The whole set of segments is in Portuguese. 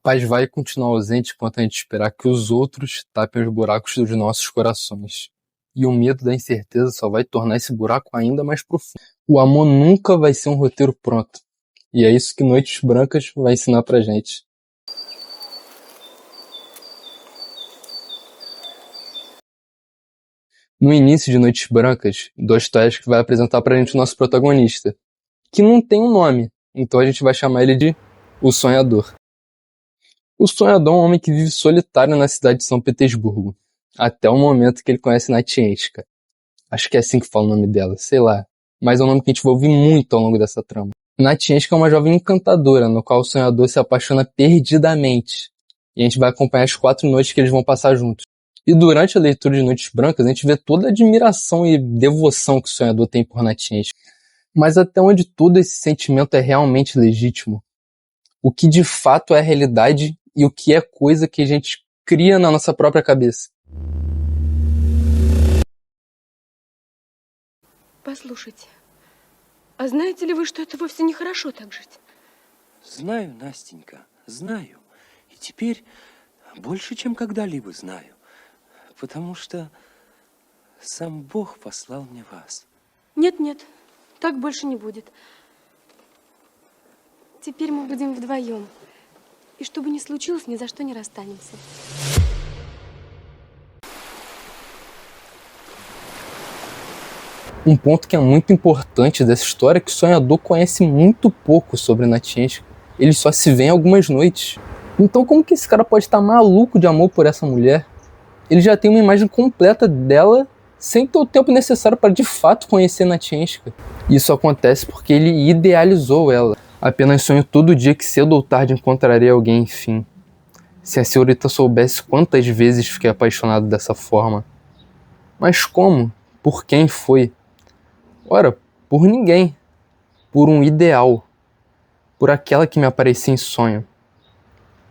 paz vai continuar ausente enquanto a gente esperar que os outros tapem os buracos dos nossos corações. E o medo da incerteza só vai tornar esse buraco ainda mais profundo. O amor nunca vai ser um roteiro pronto. E é isso que Noites Brancas vai ensinar pra gente. No início de Noites Brancas, Dostoiévski vai apresentar pra gente o nosso protagonista, que não tem um nome, então a gente vai chamar ele de O Sonhador. O Sonhador é um homem que vive solitário na cidade de São Petersburgo, até o momento que ele conhece Natienska. Acho que é assim que fala o nome dela, sei lá, mas é um nome que a gente vai ouvir muito ao longo dessa trama. Natienska é uma jovem encantadora, no qual o Sonhador se apaixona perdidamente, e a gente vai acompanhar as 4 noites que eles vão passar juntos. E durante a leitura de Noites Brancas, a gente vê toda a admiração e devoção que o Sonhador tem por Natienska. Mas até onde todo esse sentimento é realmente legítimo? O que de fato é a realidade e o que é coisa que a gente cria na nossa própria cabeça? Послушайте, а знаете ли вы, что это вовсе нехорошо так жить? Знаю, Настенька, знаю. И теперь больше, чем когда-либо знаю. Потому что сам Бог послал мне вас. Нет, так больше не будет. Теперь мы будем вдвоем. И что бы ни случилось, ни за что не расстанемся. Um ponto que é muito importante dessa história é que o Sonhador conhece muito pouco sobre Natienska. Ele só se vê em algumas noites. Então como que esse cara pode estar maluco de amor por essa mulher? Ele já tem uma imagem completa dela sem ter o tempo necessário para de fato conhecer Natienska. Isso acontece porque ele idealizou ela. Apenas sonho todo dia que cedo ou tarde encontrarei alguém, enfim. Se a senhorita soubesse quantas vezes fiquei apaixonado dessa forma. Mas como? Por quem foi? Ora, por ninguém. Por um ideal. Por aquela que me aparecia em sonho.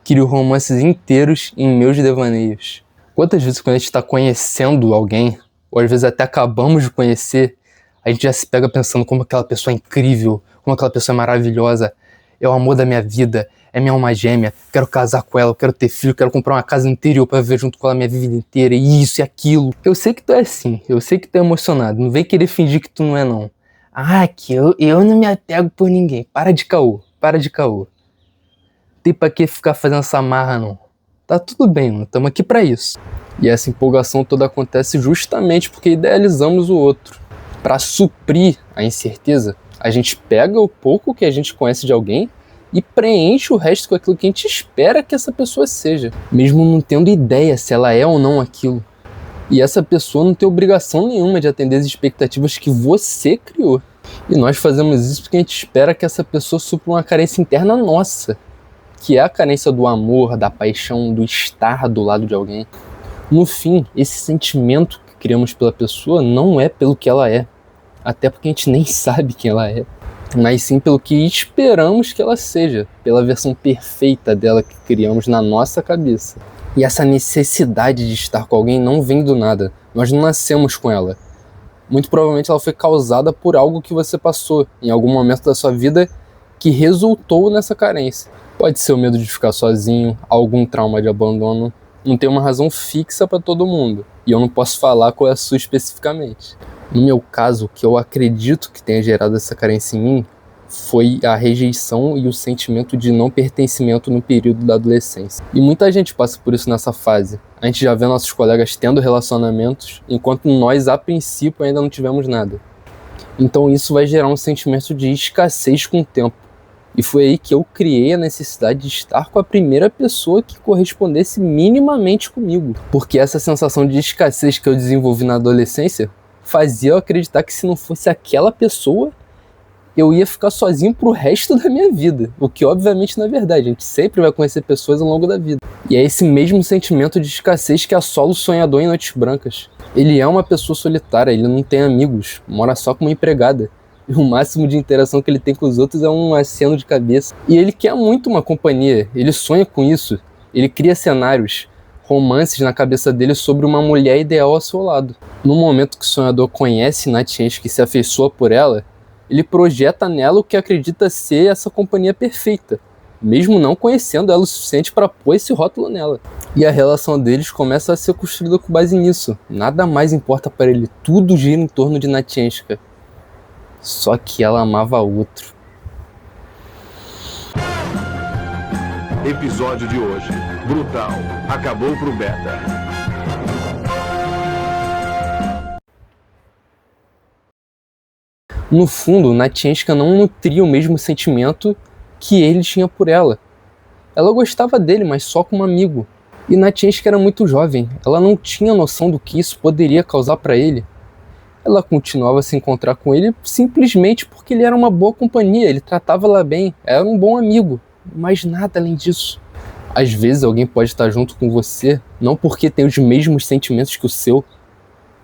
Crio romances inteiros em meus devaneios. Quantas vezes quando a gente está conhecendo alguém, ou às vezes até acabamos de conhecer, a gente já se pega pensando como aquela pessoa é incrível, como aquela pessoa é maravilhosa, é o amor da minha vida, é minha alma gêmea, quero casar com ela, quero ter filho, quero comprar uma casa no interior pra viver junto com ela a minha vida inteira, e isso e aquilo. Eu sei que tu é assim, eu sei que tu é emocionado, não vem querer fingir que tu não é não. Ah, que eu não me apego por ninguém, para de caô. Tem pra que ficar fazendo essa marra não. Tá tudo bem, mano, tamo aqui pra isso. E essa empolgação toda acontece justamente porque idealizamos o outro. Pra suprir a incerteza, a gente pega o pouco que a gente conhece de alguém e preenche o resto com aquilo que a gente espera que essa pessoa seja, mesmo não tendo ideia se ela é ou não aquilo. E essa pessoa não tem obrigação nenhuma de atender as expectativas que você criou. E nós fazemos isso porque a gente espera que essa pessoa supra uma carência interna nossa, que é a carência do amor, da paixão, do estar do lado de alguém. No fim, esse sentimento que criamos pela pessoa não é pelo que ela é, até porque a gente nem sabe quem ela é, mas sim pelo que esperamos que ela seja, pela versão perfeita dela que criamos na nossa cabeça. E essa necessidade de estar com alguém não vem do nada, nós não nascemos com ela. Muito provavelmente ela foi causada por algo que você passou em algum momento da sua vida que resultou nessa carência. Pode ser o medo de ficar sozinho, algum trauma de abandono. Não tem uma razão fixa para todo mundo, e eu não posso falar qual é a sua especificamente. No meu caso, o que eu acredito que tenha gerado essa carência em mim foi a rejeição e o sentimento de não pertencimento no período da adolescência. E muita gente passa por isso nessa fase. A gente já vê nossos colegas tendo relacionamentos, enquanto nós, a princípio, ainda não tivemos nada. Então isso vai gerar um sentimento de escassez com o tempo. E foi aí que eu criei a necessidade de estar com a primeira pessoa que correspondesse minimamente comigo. Porque essa sensação de escassez que eu desenvolvi na adolescência fazia eu acreditar que se não fosse aquela pessoa, eu ia ficar sozinho pro resto da minha vida. O que obviamente não é verdade, a gente sempre vai conhecer pessoas ao longo da vida. E é esse mesmo sentimento de escassez que assola o sonhador em Noites Brancas. Ele é uma pessoa solitária, ele não tem amigos, mora só com uma empregada. E o máximo de interação que ele tem com os outros é um aceno de cabeça. E ele quer muito uma companhia, ele sonha com isso. Ele cria cenários, romances na cabeça dele sobre uma mulher ideal ao seu lado. No momento que o sonhador conhece Natienska e se afeiçoa por ela, ele projeta nela o que acredita ser essa companhia perfeita. mesmo não conhecendo ela o suficiente para pôr esse rótulo nela. E a relação deles começa a ser construída com base nisso. Nada mais importa para ele, tudo gira em torno de Natienska. Só que ela amava outro. Episódio de hoje. Brutal. Acabou pro beta. No fundo, Natienska não nutria o mesmo sentimento que ele tinha por ela. Ela gostava dele, mas só como amigo. E Natienska era muito jovem, ela não tinha noção do que isso poderia causar para ele. Ela continuava a se encontrar com ele simplesmente porque ele era uma boa companhia, ele tratava ela bem, era um bom amigo, mas nada além disso. Às vezes alguém pode estar junto com você, não porque tem os mesmos sentimentos que o seu,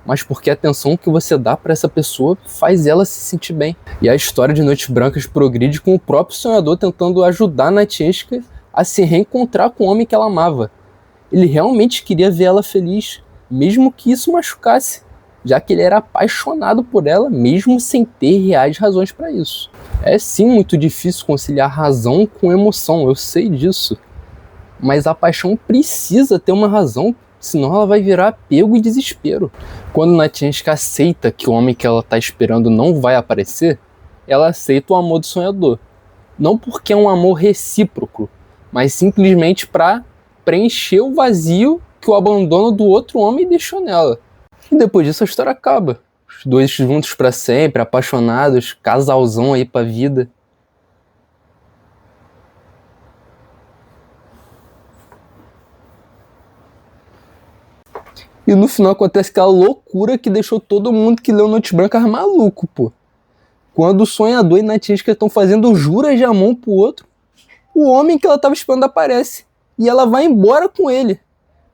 mas porque a atenção que você dá para essa pessoa faz ela se sentir bem. E a história de Noites Brancas progride com o próprio sonhador tentando ajudar Natienska a se reencontrar com o homem que ela amava. Ele realmente queria ver ela feliz, mesmo que isso machucasse, já que ele era apaixonado por ela, mesmo sem ter reais razões para isso. É sim muito difícil conciliar razão com emoção, eu sei disso. Mas a paixão precisa ter uma razão, senão ela vai virar apego e desespero. Quando Natienska aceita que o homem que ela está esperando não vai aparecer, ela aceita o amor do sonhador. Não porque é um amor recíproco, mas simplesmente para preencher o vazio que o abandono do outro homem deixou nela. E depois disso a história acaba. Os dois juntos para sempre, apaixonados, casalzão aí pra vida. E no final acontece aquela loucura que deixou todo mundo que leu Noites Brancas maluco, pô. Quando o sonhador e Natienska estão fazendo juras de amor pro outro, o homem que ela estava esperando aparece. E ela vai embora com ele.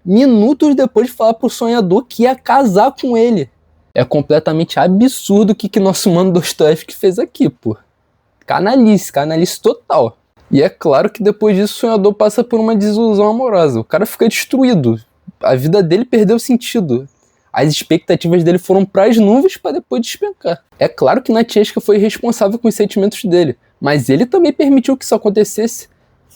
Minutos depois de falar pro sonhador que ia casar com ele. É completamente absurdo o que nosso mano Dostoiévski fez aqui, pô. Canalice total. E é claro que depois disso o sonhador passa por uma desilusão amorosa. O cara fica destruído. A vida dele perdeu sentido. As expectativas dele foram pras nuvens para depois despencar. É claro que Natienska foi responsável com os sentimentos dele, mas ele também permitiu que isso acontecesse,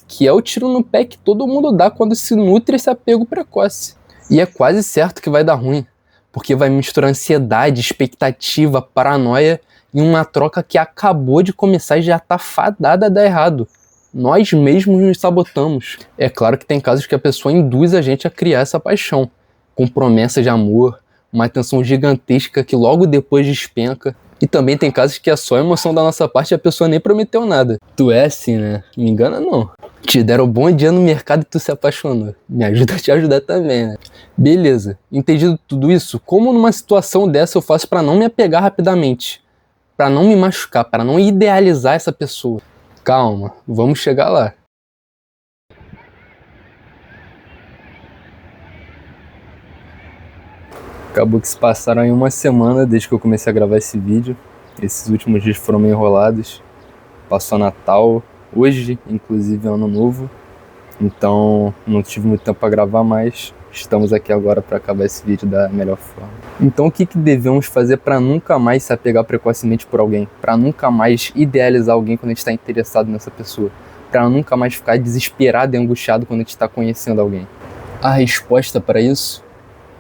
que é o tiro no pé que todo mundo dá quando se nutre esse apego precoce. E é quase certo que vai dar ruim, porque vai misturar ansiedade, expectativa, paranoia em uma troca que acabou de começar e já tá fadada a dar errado. Nós mesmos nos sabotamos. É claro que tem casos que a pessoa induz a gente a criar essa paixão, com promessas de amor, uma atenção gigantesca que logo depois despenca. E também tem casos que é só emoção da nossa parte e a pessoa nem prometeu nada. Tu é assim, né? Me engana não. Te deram um bom dia no mercado e tu se apaixonou. Me ajuda a te ajudar também, né? Beleza, entendido tudo isso, como numa situação dessa eu faço pra não me apegar rapidamente? Pra não me machucar, pra não idealizar essa pessoa? Calma, vamos chegar lá. Acabou que se passaram aí uma semana desde que eu comecei a gravar esse vídeo. Esses últimos dias foram meio enrolados. Passou Natal, hoje inclusive é Ano Novo. Então não tive muito tempo para gravar, mas estamos aqui agora para acabar esse vídeo da melhor forma. Então o que devemos fazer para nunca mais se apegar precocemente por alguém? Para nunca mais idealizar alguém quando a gente está interessado nessa pessoa? Para nunca mais ficar desesperado e angustiado quando a gente está conhecendo alguém? A resposta para isso?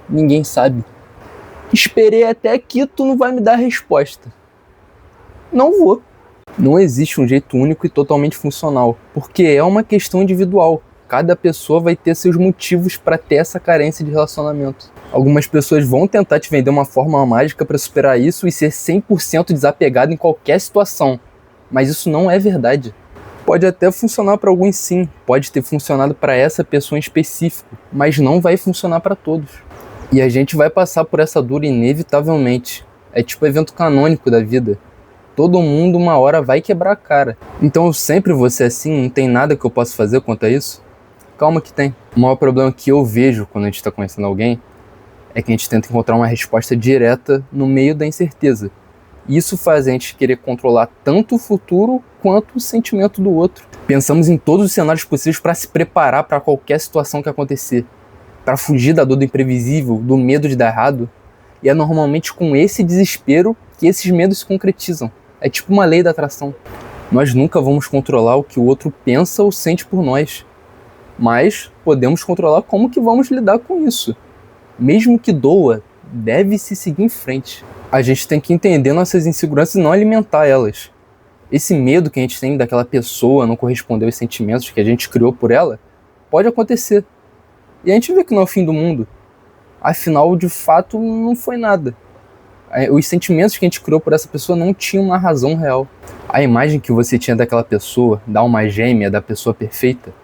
Ninguém sabe. Esperei até aqui, tu não vai me dar a resposta. Não vou. Não existe um jeito único e totalmente funcional, porque é uma questão individual. Cada pessoa vai ter seus motivos para ter essa carência de relacionamento. Algumas pessoas vão tentar te vender uma fórmula mágica para superar isso e ser 100% desapegado em qualquer situação, mas isso não é verdade. Pode até funcionar para alguns sim, pode ter funcionado para essa pessoa em específico, mas não vai funcionar para todos. E a gente vai passar por essa dor inevitavelmente. É tipo evento canônico da vida. Todo mundo uma hora vai quebrar a cara. Então eu sempre vou ser assim, não tem nada que eu possa fazer quanto a isso? Calma que tem. O maior problema que eu vejo quando a gente está conhecendo alguém é que a gente tenta encontrar uma resposta direta no meio da incerteza. Isso faz a gente querer controlar tanto o futuro quanto o sentimento do outro. Pensamos em todos os cenários possíveis para se preparar para qualquer situação que acontecer, para fugir da dor do imprevisível, do medo de dar errado. E é normalmente com esse desespero que esses medos se concretizam. É tipo uma lei da atração. Nós nunca vamos controlar o que o outro pensa ou sente por nós, mas podemos controlar como que vamos lidar com isso. Mesmo que doa, deve-se seguir em frente. A gente tem que entender nossas inseguranças e não alimentar elas. Esse medo que a gente tem daquela pessoa não corresponder aos sentimentos que a gente criou por ela, pode acontecer. E a gente vê que não é o fim do mundo. Afinal, de fato, não foi nada. Os sentimentos que a gente criou por essa pessoa não tinham uma razão real. A imagem que você tinha daquela pessoa, da alma gêmea, da pessoa perfeita,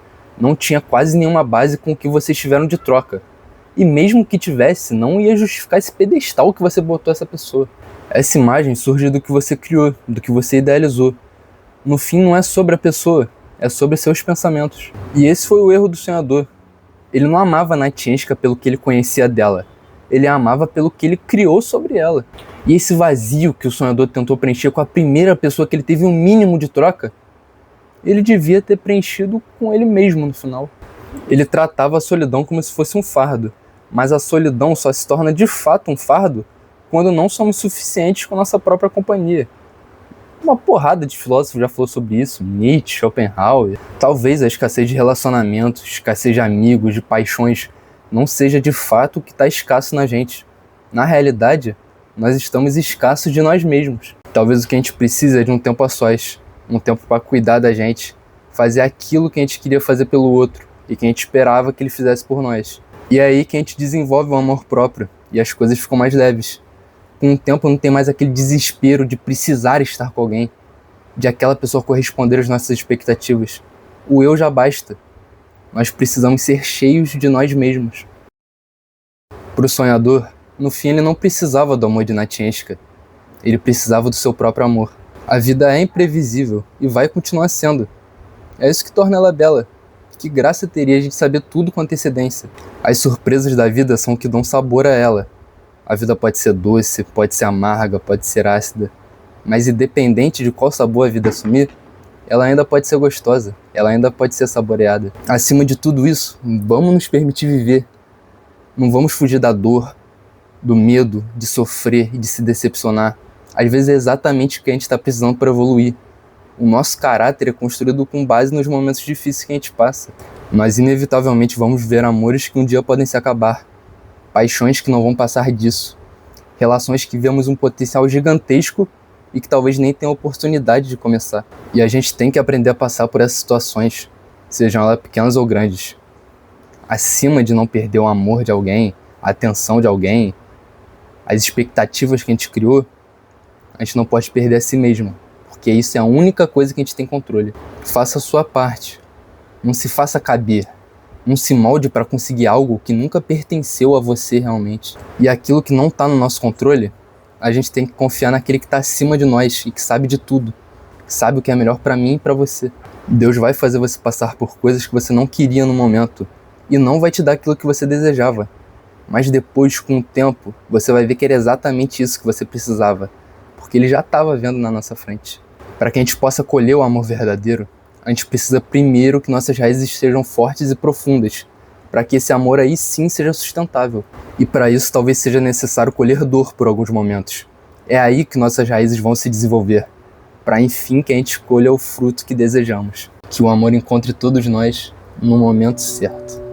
não tinha quase nenhuma base com o que vocês tiveram de troca. E mesmo que tivesse, não ia justificar esse pedestal que você botou essa pessoa. Essa imagem surge do que você criou, do que você idealizou. No fim, não é sobre a pessoa, é sobre seus pensamentos. E esse foi o erro do sonhador. Ele não amava Natienska pelo que ele conhecia dela. Ele a amava pelo que ele criou sobre ela. E esse vazio que o sonhador tentou preencher com a primeira pessoa que ele teve um mínimo de troca, ele devia ter preenchido com ele mesmo no final. Ele tratava a solidão como se fosse um fardo, mas a solidão só se torna de fato um fardo quando não somos suficientes com a nossa própria companhia. Uma porrada de filósofos já falou sobre isso, Nietzsche, Schopenhauer. Talvez a escassez de relacionamentos, escassez de amigos, de paixões, não seja de fato o que está escasso na gente. Na realidade, nós estamos escassos de nós mesmos. Talvez o que a gente precisa é de um tempo a sós, um tempo para cuidar da gente, fazer aquilo que a gente queria fazer pelo outro e que a gente esperava que ele fizesse por nós. E é aí que a gente desenvolve o amor próprio e as coisas ficam mais leves. Com o tempo não tem mais aquele desespero de precisar estar com alguém, de aquela pessoa corresponder às nossas expectativas. O eu já basta. Nós precisamos ser cheios de nós mesmos. Para o sonhador, no fim ele não precisava do amor de Natienska. Ele precisava do seu próprio amor. A vida é imprevisível e vai continuar sendo. É isso que torna ela bela. Que graça teria a gente saber tudo com antecedência. As surpresas da vida são o que dão sabor a ela. A vida pode ser doce, pode ser amarga, pode ser ácida, mas independente de qual sabor a vida assumir, ela ainda pode ser gostosa, ela ainda pode ser saboreada. Acima de tudo isso, vamos nos permitir viver. Não vamos fugir da dor, do medo, de sofrer e de se decepcionar. Às vezes é exatamente o que a gente está precisando para evoluir. O nosso caráter é construído com base nos momentos difíceis que a gente passa. Nós inevitavelmente vamos ver amores que um dia podem se acabar. Paixões que não vão passar disso. Relações que vemos um potencial gigantesco e que talvez nem tenham oportunidade de começar. E a gente tem que aprender a passar por essas situações, sejam elas pequenas ou grandes. Acima de não perder o amor de alguém, a atenção de alguém, as expectativas que a gente criou, a gente não pode perder a si mesmo, porque isso é a única coisa que a gente tem controle. Faça a sua parte. Não se faça caber. Não se molde para conseguir algo que nunca pertenceu a você realmente. E aquilo que não está no nosso controle, a gente tem que confiar naquele que está acima de nós e que sabe de tudo. Que sabe o que é melhor para mim e para você. Deus vai fazer você passar por coisas que você não queria no momento e não vai te dar aquilo que você desejava. Mas depois, com o tempo, você vai ver que era exatamente isso que você precisava, porque ele já estava vendo na nossa frente. Para que a gente possa colher o amor verdadeiro, a gente precisa primeiro que nossas raízes sejam fortes e profundas, para que esse amor aí sim seja sustentável. E para isso talvez seja necessário colher dor por alguns momentos. É aí que nossas raízes vão se desenvolver, para enfim que a gente colha o fruto que desejamos. Que o amor encontre todos nós no momento certo.